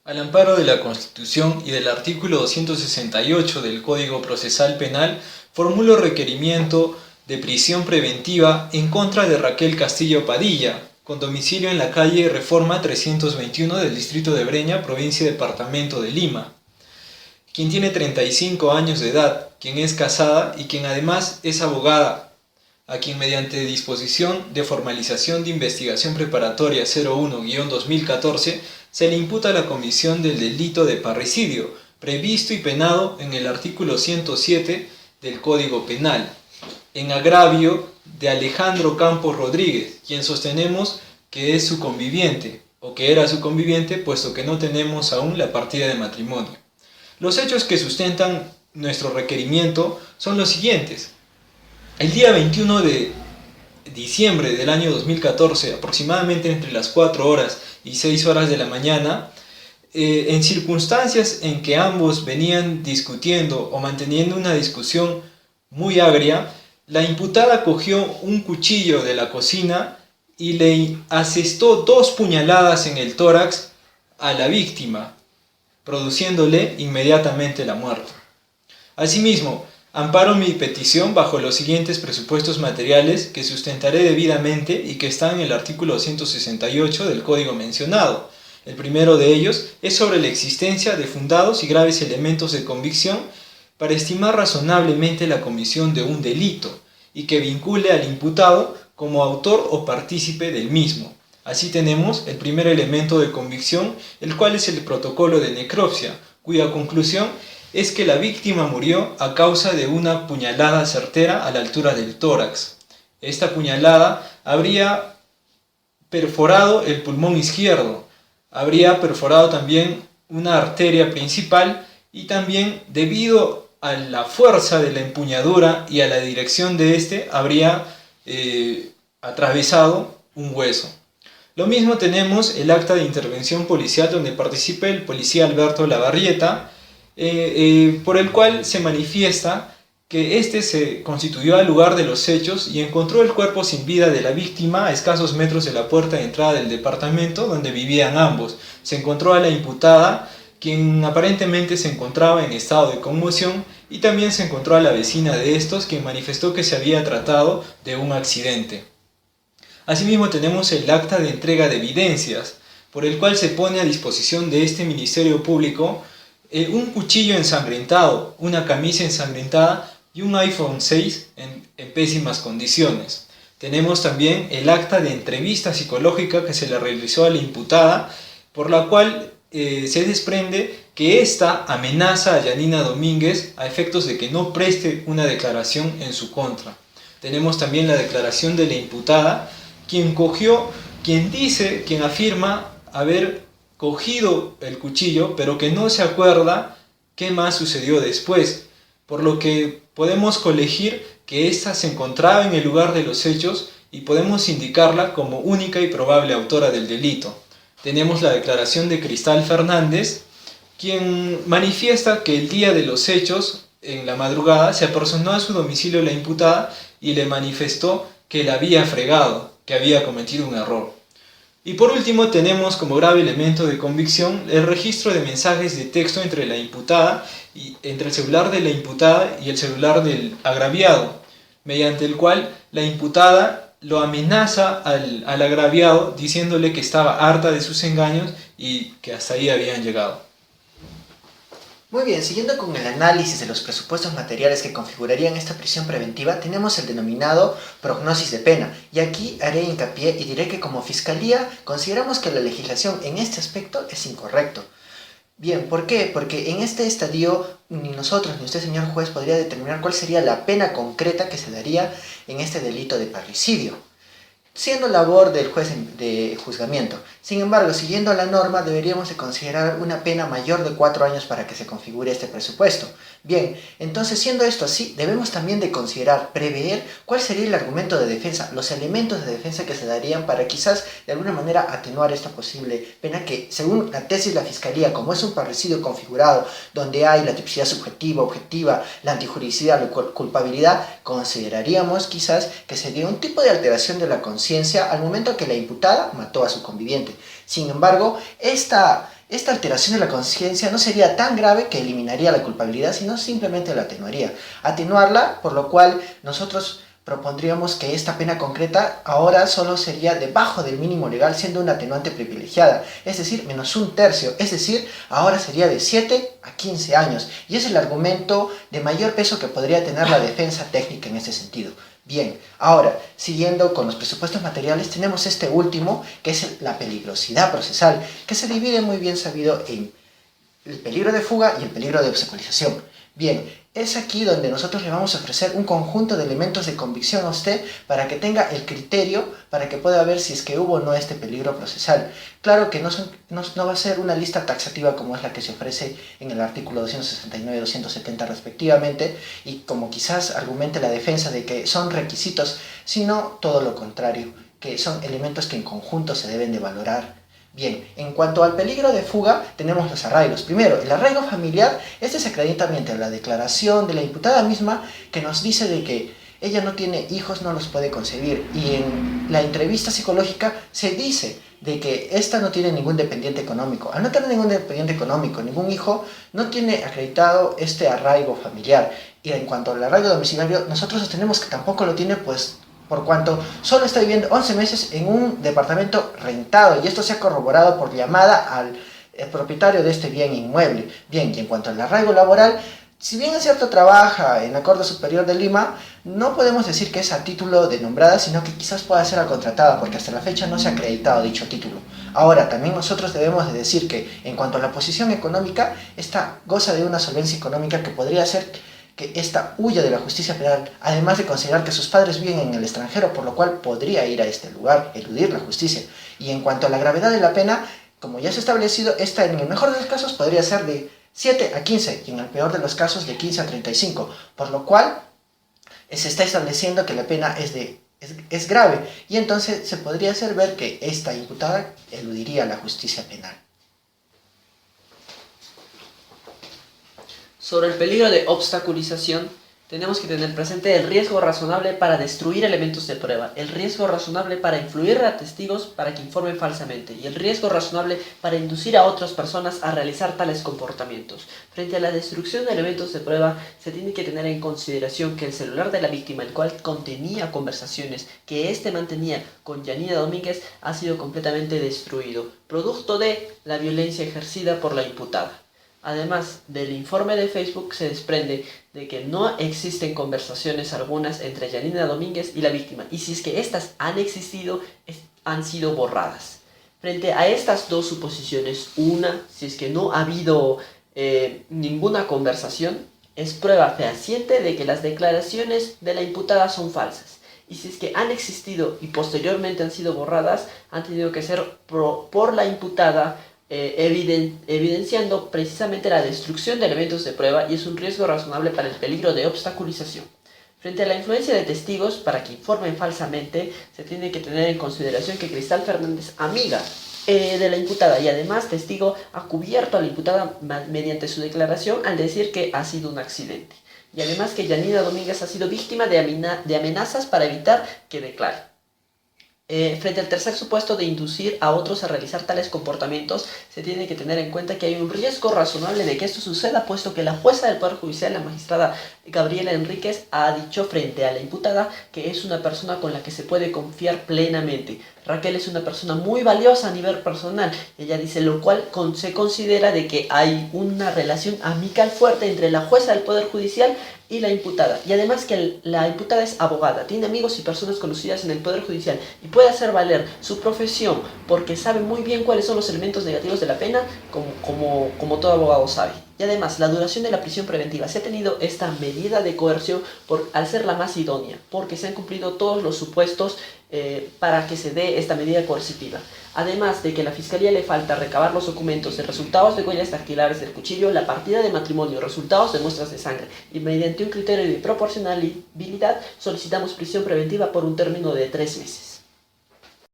Al amparo de la Constitución y del artículo 268 del Código Procesal Penal, formulo requerimiento de prisión preventiva en contra de Raquel Castillo Padilla, con domicilio en la calle Reforma 321 del distrito de Breña, provincia y departamento de Lima, quien tiene 35 años de edad, quien es casada y quien además es abogada, a quien mediante disposición de formalización de investigación preparatoria 01-2014 se le imputa la comisión del delito de parricidio, previsto y penado en el artículo 107 del Código Penal, en agravio de Alejandro Campos Rodríguez, quien sostenemos que es su conviviente, o que era su conviviente, puesto que no tenemos aún la partida de matrimonio. Los hechos que sustentan nuestro requerimiento son los siguientes. El día 21 de diciembre del año 2014, aproximadamente entre las 4 horas y 6 horas de la mañana, en circunstancias en que ambos venían discutiendo o manteniendo una discusión muy agria, la imputada cogió un cuchillo de la cocina y le asestó 2 puñaladas en el tórax a la víctima, produciéndole inmediatamente la muerte. Asimismo, amparo mi petición bajo los siguientes presupuestos materiales que sustentaré debidamente y que están en el artículo 168 del código mencionado. El primero de ellos es sobre la existencia de fundados y graves elementos de convicción para estimar razonablemente la comisión de un delito y que vincule al imputado como autor o partícipe del mismo. Así tenemos el primer elemento de convicción, el cual es el protocolo de necropsia, cuya conclusión es que la víctima murió a causa de una puñalada certera a la altura del tórax. Esta puñalada habría perforado el pulmón izquierdo, habría perforado también una arteria principal y también, debido a la fuerza de la empuñadura y a la dirección de este, habría atravesado un hueso. Lo mismo tenemos el acta de intervención policial donde participa el policía Alberto Lavarrieta, por el cual se manifiesta que éste se constituyó al lugar de los hechos y encontró el cuerpo sin vida de la víctima a escasos metros de la puerta de entrada del departamento donde vivían ambos. Se encontró a la imputada, quien aparentemente se encontraba en estado de conmoción, y también se encontró a la vecina de estos, quien manifestó que se había tratado de un accidente. Asimismo tenemos el acta de entrega de evidencias, por el cual se pone a disposición de este Ministerio Público un cuchillo ensangrentado, una camisa ensangrentada y un iPhone 6 en pésimas condiciones. Tenemos también el acta de entrevista psicológica que se le realizó a la imputada, por la cual se desprende que ésta amenaza a Yanina Domínguez a efectos de que no preste una declaración en su contra. Tenemos también la declaración de la imputada, quien afirma haber cogido el cuchillo, pero que no se acuerda qué más sucedió después, por lo que podemos colegir que ésta se encontraba en el lugar de los hechos y podemos indicarla como única y probable autora del delito. Tenemos la declaración de Cristal Fernández, quien manifiesta que el día de los hechos, en la madrugada, se apersonó a su domicilio la imputada y le manifestó que la había fregado, que había cometido un error. Y por último tenemos como grave elemento de convicción el registro de mensajes de texto entre el celular de la imputada y el celular del agraviado, mediante el cual la imputada lo amenaza al agraviado diciéndole que estaba harta de sus engaños y que hasta ahí habían llegado. Muy bien, siguiendo con el análisis de los presupuestos materiales que configurarían esta prisión preventiva, tenemos el denominado prognosis de pena. Y aquí haré hincapié y diré que como Fiscalía consideramos que la legislación en este aspecto es incorrecto. Bien, ¿por qué? Porque en este estadio ni nosotros ni usted, señor juez, podría determinar cuál sería la pena concreta que se daría en este delito de parricidio, siendo labor del juez de juzgamiento. Sin embargo, siguiendo la norma, deberíamos de considerar una pena mayor de 4 años para que se configure este presupuesto. Bien, entonces siendo esto así, debemos también de considerar, prever cuál sería el argumento de defensa, los elementos de defensa que se darían para quizás de alguna manera atenuar esta posible pena que, según la tesis de la Fiscalía, como es un parricidio configurado, donde hay la tipicidad subjetiva, objetiva, la antijuricidad, la culpabilidad, consideraríamos quizás que se dio un tipo de alteración de la conciencia al momento que la imputada mató a su conviviente. Sin embargo, esta esta alteración de la conciencia no sería tan grave que eliminaría la culpabilidad, sino simplemente la atenuaría. Atenuarla, por lo cual nosotros propondríamos que esta pena concreta ahora solo sería debajo del mínimo legal, siendo una atenuante privilegiada, es decir, menos un tercio, es decir, ahora sería de 7 a 15 años, y es el argumento de mayor peso que podría tener la defensa técnica en ese sentido. Bien, ahora, siguiendo con los presupuestos materiales, tenemos este último, que es la peligrosidad procesal, que se divide muy bien sabido en el peligro de fuga y el peligro de obstaculización. Bien, es aquí donde nosotros le vamos a ofrecer un conjunto de elementos de convicción a usted para que tenga el criterio para que pueda ver si es que hubo o no este peligro procesal. Claro que no va a ser una lista taxativa como es la que se ofrece en el artículo 269 y 270 respectivamente, y como quizás argumente la defensa de que son requisitos, sino todo lo contrario, que son elementos que en conjunto se deben de valorar. Bien, en cuanto al peligro de fuga, tenemos los arraigos. Primero, el arraigo familiar, este se acredita mediante la declaración de la imputada misma que nos dice de que ella no tiene hijos, no los puede concebir. Y en la entrevista psicológica se dice de que esta no tiene ningún dependiente económico. Al no tener ningún dependiente económico, ningún hijo, no tiene acreditado este arraigo familiar. Y en cuanto al arraigo domiciliario, nosotros sostenemos que tampoco lo tiene, pues por cuanto solo está viviendo 11 meses en un departamento rentado, y esto se ha corroborado por llamada al propietario de este bien inmueble. Bien, y en cuanto al arraigo laboral, si bien es cierto trabaja en la Corte Superior de Lima, no podemos decir que es a título de nombrada, sino que quizás pueda ser a contratada, porque hasta la fecha no se ha acreditado dicho título. Ahora, también nosotros debemos de decir que en cuanto a la posición económica, esta goza de una solvencia económica que podría ser que ésta huya de la justicia penal, además de considerar que sus padres viven en el extranjero, por lo cual podría ir a este lugar, eludir la justicia. Y en cuanto a la gravedad de la pena, como ya se ha establecido, esta en el mejor de los casos podría ser de 7 a 15 y en el peor de los casos de 15 a 35, por lo cual se está estableciendo que la pena es grave, y entonces se podría hacer ver que esta imputada eludiría la justicia penal. Sobre el peligro de obstaculización, tenemos que tener presente el riesgo razonable para destruir elementos de prueba, el riesgo razonable para influir a testigos para que informen falsamente, y el riesgo razonable para inducir a otras personas a realizar tales comportamientos. Frente a la destrucción de elementos de prueba, se tiene que tener en consideración que el celular de la víctima, el cual contenía conversaciones que éste mantenía con Yanina Domínguez, ha sido completamente destruido, producto de la violencia ejercida por la imputada. Además, del informe de Facebook se desprende de que no existen conversaciones algunas entre Yanina Domínguez y la víctima, y si es que éstas han existido, han sido borradas. Frente a estas dos suposiciones, una, si es que no ha habido ninguna conversación, es prueba fehaciente de que las declaraciones de la imputada son falsas. Y si es que han existido y posteriormente han sido borradas, han tenido que ser por la imputada, evidenciando precisamente la destrucción de elementos de prueba, y es un riesgo razonable para el peligro de obstaculización. Frente a la influencia de testigos para que informen falsamente, se tiene que tener en consideración que Cristal Fernández, amiga de la imputada y además testigo, ha cubierto a la imputada mediante su declaración al decir que ha sido un accidente. Y además que Yanina Domínguez ha sido víctima de amenazas para evitar que declare. Frente al tercer supuesto de inducir a otros a realizar tales comportamientos, se tiene que tener en cuenta que hay un riesgo razonable de que esto suceda, puesto que la jueza del Poder Judicial, la magistrada Gabriela Enríquez, ha dicho frente a la imputada que es una persona con la que se puede confiar plenamente. Raquel es una persona muy valiosa a nivel personal, ella dice, lo cual se considera de que hay una relación amical fuerte entre la jueza del Poder Judicial y la imputada, y además que la imputada es abogada, tiene amigos y personas conocidas en el Poder Judicial y puede hacer valer su profesión porque sabe muy bien cuáles son los elementos negativos de la pena, como todo abogado sabe. Y además, la duración de la prisión preventiva, se ha tenido esta medida de coerción al ser la más idónea, porque se han cumplido todos los supuestos para que se dé esta medida coercitiva. Además de que a la Fiscalía le falta recabar los documentos de resultados de huellas dactilares del cuchillo, la partida de matrimonio, resultados de muestras de sangre, y mediante un criterio de proporcionalidad solicitamos prisión preventiva por un término de 3 meses.